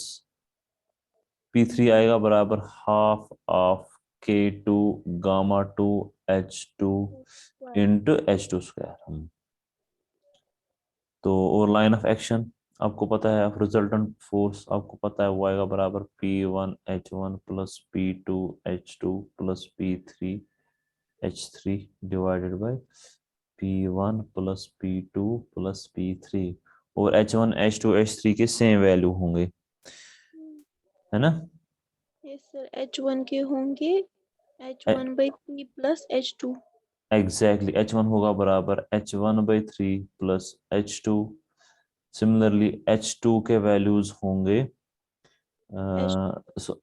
P3 आएगा बराबर half of K2 gamma 2 H2 into H2 square. तो और लाइन ऑफ एक्शन आपको पता है, रिजल्टेंट फोर्स आपको पता है, वो आएगा बराबर P1H1 plus P2H2 plus P3H3 divided by P1 plus P2 plus P3, और H1 H2 H3 के सेम वैल्यू होंगे, है ना। यस सर, H1 के होंगे H1/3 plus H2। Exactly H1 होगा बराबर H1/3 plus H2। Similarly H2 के वैल्यूज होंगे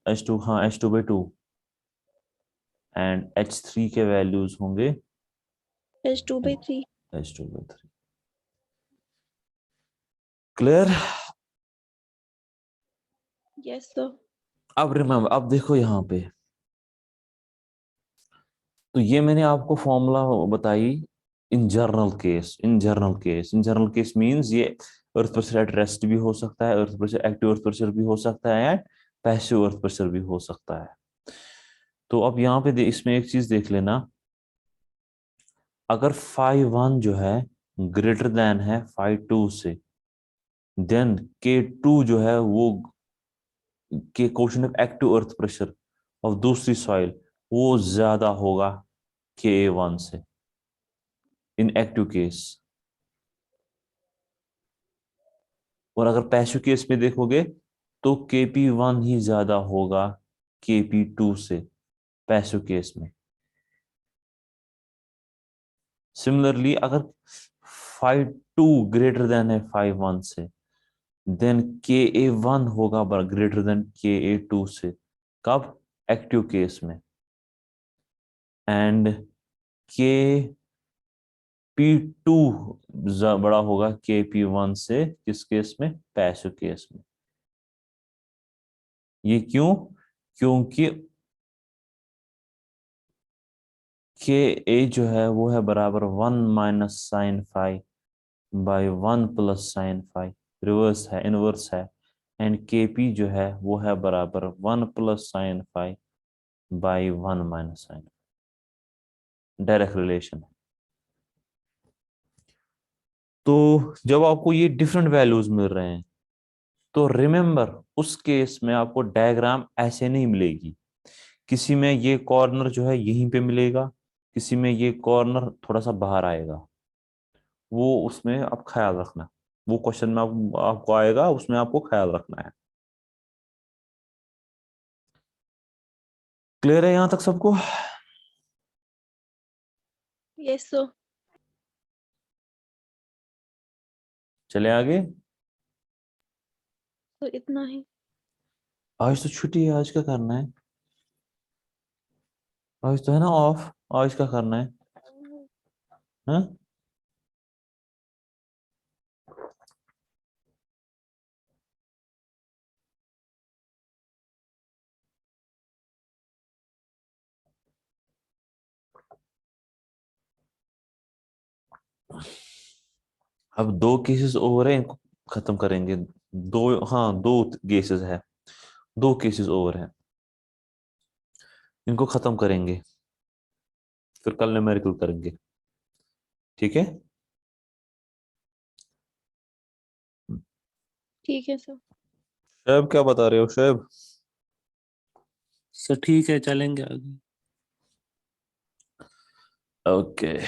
H2, हाँ H2/2, एंड H3 के वैल्यूज होंगे H2/3। H2/3। Clear. Yes sir. अब रिमेम्बर, अब देखो यहाँ पे, तो ये मैंने आपको फॉर्मूला बताई in general case. In general case means ये अर्थ प्रेशर एट रेस्ट भी हो सकता है, earth pressure active earth pressure भी हो सकता है, एंड पैसिव अर्थ प्रेशर भी हो सकता है। तो अब यहाँ पे इसमें एक चीज देख लेना, अगर φ1 जो है ग्रेटर देन है φ2 से, देन K2 जो है वो के question of active earth pressure of दूसरी सॉइल वो ज्यादा होगा Ka1 से इन एक्टिव केस। और अगर पैसिव केस में देखोगे तो Kp1 ही ज्यादा होगा Kp2 से पैसिव केस में। सिमिलरली अगर φ2 ग्रेटर देन है φ1 से, देन Ka1 होगा ग्रेटर देन Ka2 से, कब, एक्टिव केस में, एंड Kp2 बड़ा होगा Kp1 से किस केस में, पैसिव केस में। ये क्यों, क्योंकि Ka जो है वो है बराबर 1 minus sine phi by 1 plus sine phi, reverse है, इनवर्स है, एंड Kp जो है वो है बराबर 1 plus sine phi by 1 minus sine, direct relation है। तो जब आपको ये डिफरेंट वैल्यूज मिल रहे हैं तो रिमेंबर उस केस में आपको डायग्राम ऐसे नहीं मिलेगी, किसी में ये कॉर्नर जो है यहीं पे मिलेगा, किसी में ये कॉर्नर थोड़ा सा बाहर आएगा, वो उसमें आप ख्याल रखना, वो क्वेश्चन में आपको आएगा, उसमें आपको ख्याल रखना है। क्लियर है यहां तक सबको। Yes sir. चले आगे। तो इतना ही। आज तो छुट्टी है, आज क्या करना है, आज तो है ना ऑफ, आज क्या करना है, हाँ? अब दो केसेस ओवर है, इनको खत्म करेंगे। दो, हाँ दो केसेस है, दो केसेस ओवर है, इनको खत्म करेंगे, फिर कल न्यूमेरिकल करेंगे, ठीक है। ठीक है सर। शैब क्या बता रहे हो शैब। सर ठीक है, चलेंगे आगे। ओके,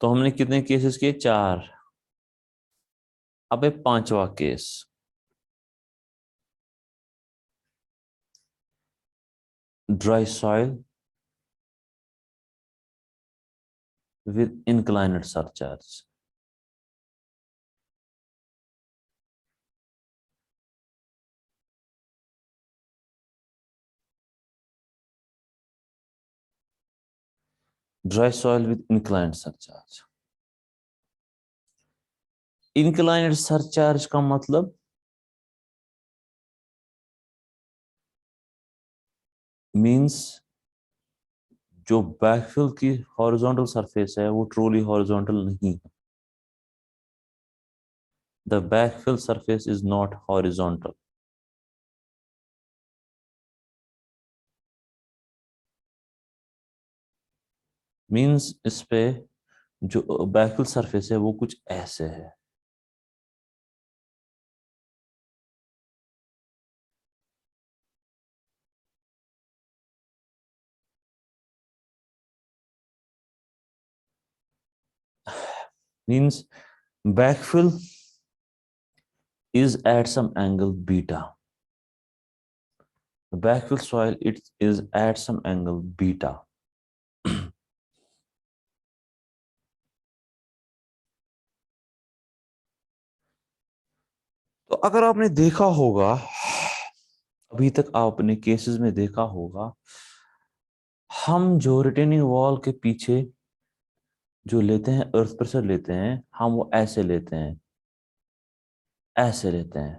तो हमने कितने केसेस किए, चार। अब है पांचवा case, dry soil with inclined surcharge. Dry soil with inclined surcharge. Inclined surcharge का मतलब मींस जो बैकफिल की हॉरिजॉन्टल सरफेस है वो ट्रूली हॉरिजॉन्टल नहीं है। The backfill surface is not horizontal. Means इस पे जो बैकफिल सरफेस है वो कुछ ऐसे है। Means backfill is at some angle beta. The backfill soil it is at some angle beta. तो अगर आपने देखा होगा, अभी तक आपने केसेस में देखा होगा, हम जो रिटेनिंग वॉल के पीछे जो लेते हैं अर्थ प्रेशर लेते हैं, हम वो ऐसे लेते हैं, ऐसे लेते हैं।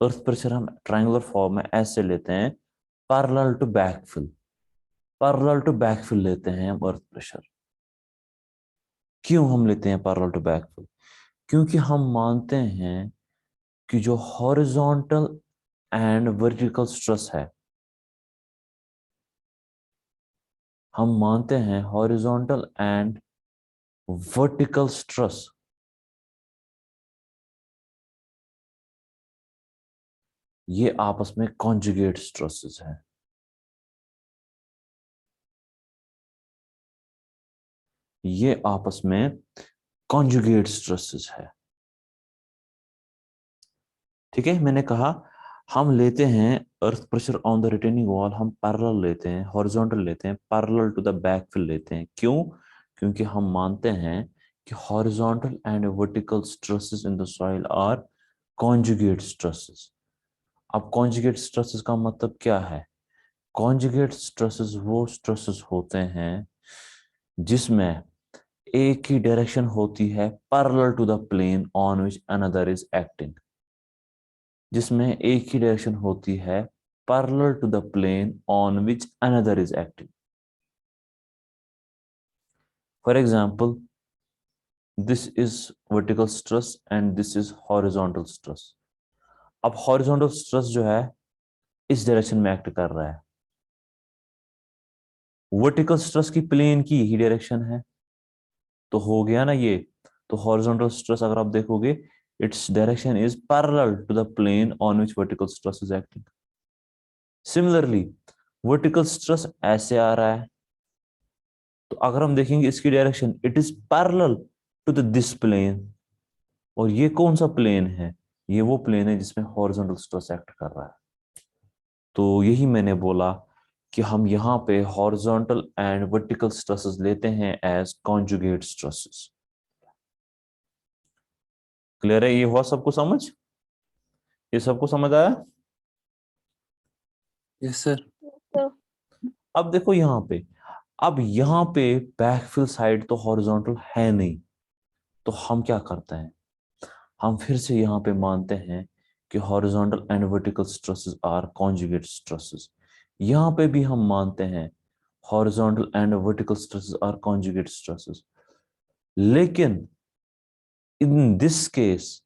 अर्थ प्रेशर हम ट्रायंगुलर फॉर्म में ऐसे लेते हैं, parallel to backfill. Parallel to backfill लेते हैं हम अर्थ प्रेशर। क्यों हम लेते हैं पैरेलल टू बैकफिल? क्योंकि हम मानते हैं कि जो हॉरिजॉन्टल एंड वर्टिकल स्ट्रेस है, हम मानते हैं हॉरिजॉन्टल एंड वर्टिकल स्ट्रेस ये आपस में कॉन्जुगेट स्ट्रेसेस हैं। ये आपस में कॉन्जुगेट स्ट्रेसेस है। ठीक है, मैंने कहा हम लेते हैं earth pressure on the retaining wall, हम पैरेलल लेते हैं, हॉरिजॉन्टल लेते हैं, पैरेलल टू द बैकफिल लेते हैं। क्यों? क्योंकि हम मानते हैं कि horizontal and vertical stresses in the soil are conjugate stresses. अब कॉन्जुगेट स्ट्रेसेस का मतलब क्या है? कॉन्जुगेट स्ट्रेसेस वो स्ट्रेसेस होते हैं जिसमें एक ही डायरेक्शन होती है parallel to the plane on which another is acting. जिसमें एक ही डायरेक्शन होती है parallel to the plane on which another is acting. For example, this is vertical stress and this is horizontal stress. अब horizontal stress जो है इस direction में एक्ट कर रहा है, वर्टिकल स्ट्रेस की प्लेन की यही डायरेक्शन है, तो हो गया ना ये। तो हॉरिजॉन्टल स्ट्रेस अगर आप देखोगे, its direction is parallel to the plane on which vertical stress is acting. Similarly vertical stress ऐसे आ रहा है, तो अगर हम देखेंगे इसकी direction it is parallel to the this plane. और ये कौन सा प्लेन है? ये वो प्लेन है जिसमें हॉरिजॉन्टल स्ट्रेस एक्ट कर रहा है। तो यही मैंने बोला कि हम यहाँ पे हॉरिजॉन्टल एंड वर्टिकल स्ट्रेसेस लेते हैं एज कॉन्जुगेट स्ट्रेसेस। क्लियर है? ये हुआ सबको समझ? ये सबको समझ आया? Yes sir. तो अब देखो यहाँ पे, अब यहाँ पे बैकफिल साइड तो हॉरिजॉन्टल है नहीं, तो हम क्या करते हैं? हम फिर से यहाँ पे मानते हैं कि horizontal and vertical stresses are conjugate stresses. यहाँ पे भी हम मानते हैं horizontal and vertical stresses are conjugate stresses. लेकिन in this case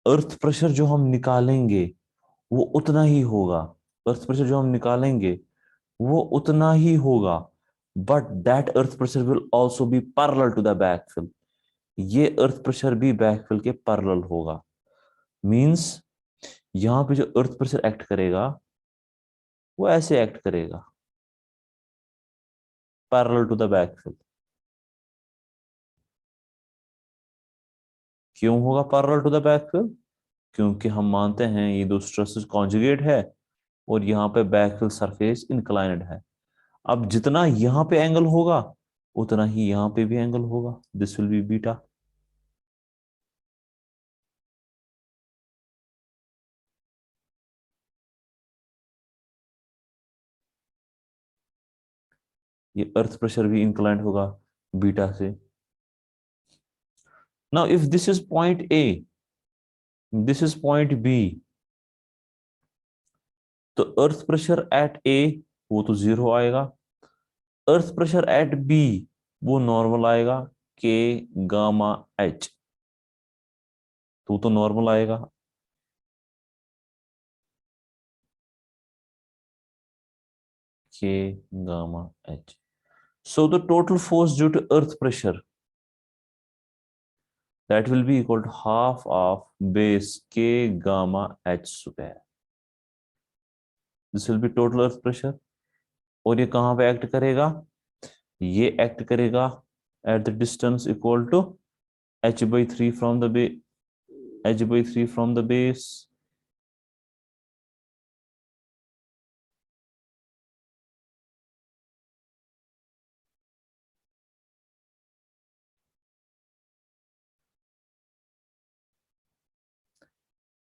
earth pressure जो हम निकालेंगे वो उतना ही होगा। अर्थ प्रेशर जो हम निकालेंगे वो उतना ही होगा, but that earth pressure will also be parallel to the backfill. ये अर्थ प्रेशर भी बैकफिल के पैरेलल होगा। मींस यहां पे जो अर्थ प्रेशर एक्ट करेगा वो ऐसे एक्ट करेगा, पैरेलल टू द बैकफिल। क्यों होगा पैरेलल टू द बैकफिल? क्योंकि हम मानते हैं ये दो स्ट्रेसेस कॉन्जुगेट है और यहाँ पे बैकफिल सरफेस इंक्लाइंड है। अब जितना यहाँ पे एंगल होगा उतना ही यहाँ पे भी एंगल होगा, दिस विल बी बीटा। ये अर्थ प्रेशर भी इंक्लाइंड होगा बीटा से। Now if this is point A, this is point B, तो अर्थ प्रेशर एट ए वो तो 0 आएगा, अर्थ प्रेशर एट बी वो नॉर्मल आएगा, के गामा एच, तो वो तो नॉर्मल आएगा। के gamma H, so the total force due to earth pressure, that will be equal to half of base k gamma h square. This will be total earth pressure. और ये कहाँ पे act करेगा? ये एक्ट करेगा at the distance equal to h/3 from the base, h/3 from the base,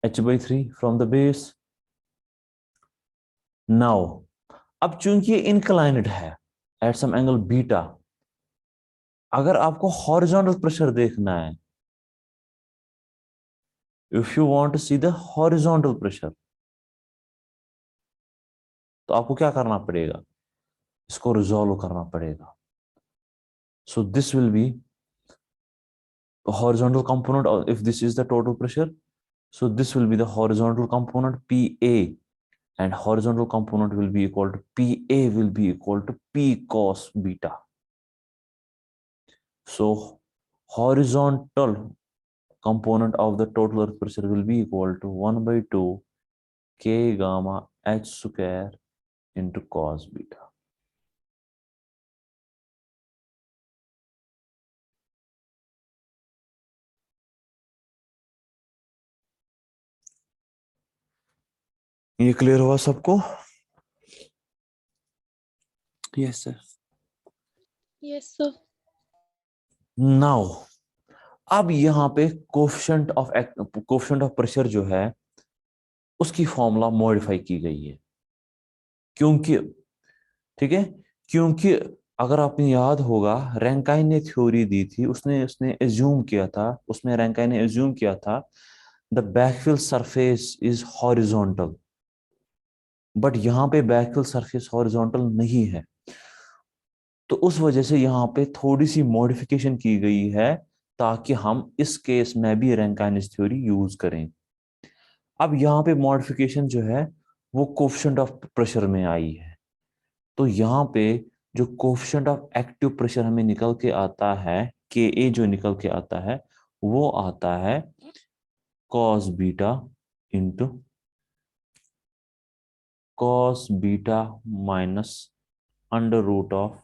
h/3 from the base. Now अब चूंकि ये इंक्लाइंड है एट सम एंगल बीटा, अगर आपको हॉरिजॉन्टल प्रेशर देखना है, if you want to see the horizontal pressure, तो आपको क्या करना पड़ेगा? इसको रिजॉल्व करना पड़ेगा। So this will be horizontal component, or if this is the total pressure, so this will be the horizontal component PA, and horizontal component will be equal to PA will be equal to P cos beta. So horizontal component of the total earth pressure will be equal to 1/2 K gamma H square into cos beta. ये clear हुआ सबको? Yes sir. Yes, sir. Now अब यहाँ पे coefficient of pressure जो है उसकी formula modify की गई है, क्योंकि ठीक है, क्योंकि अगर आपने याद होगा रैंकाइन ने थ्योरी दी थी, उसने एज्यूम किया था, उसमें रैंकाइन ने एज्यूम किया था the backfill surface is horizontal, but यहाँ पे बैकफिल सरफेस हॉरिजॉन्टल नहीं है, तो उस वजह से यहाँ पे थोड़ी सी मॉडिफिकेशन की गई है ताकि हम इस केस में भी रैंकाइन्स थ्योरी यूज करें। अब यहाँ पे मॉडिफिकेशन जो है वो कोफिशिएंट ऑफ प्रेशर में आई है, तो यहाँ पे जो कोफिशिएंट ऑफ एक्टिव प्रेशर हमें निकल के आता है, के ए जो निकल के आता है वो आता है cos beta into cos beta minus under root of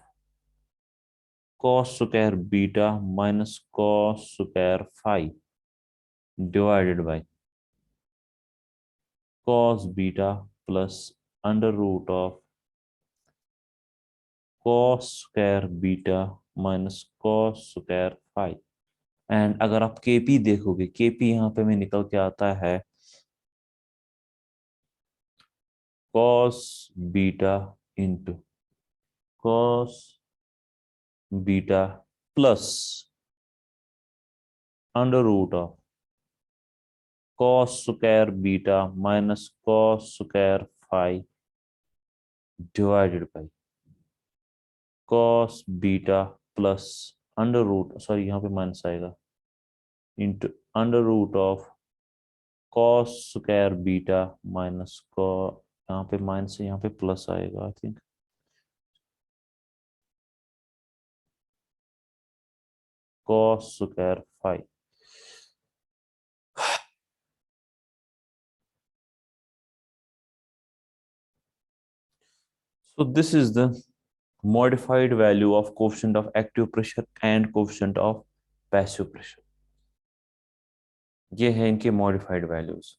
cos square beta minus cos square phi divided by cos beta plus under root of cos square beta minus cos square phi. And अगर आप KP देखोगे, KP यहाँ पे में निकल के आता है cos beta into cos beta plus under root of cos square beta minus cos square phi divided by cos beta plus under root, sorry यहाँ पे माइनस आएगा, into under root of cos square beta minus यहाँ पे minus है, यहाँ पे plus आएगा I think, cos square phi. So this is the modified value of coefficient of active pressure and coefficient of passive pressure. ये है इनके modified values.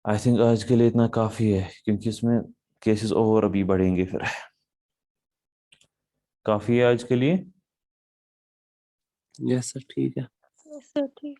I think आज के लिए इतना काफी है, क्योंकि इसमें केसेस और अभी बढ़ेंगे फिर। काफी है आज के लिए? यस सर ठीक है। Yes, sir. ठीक।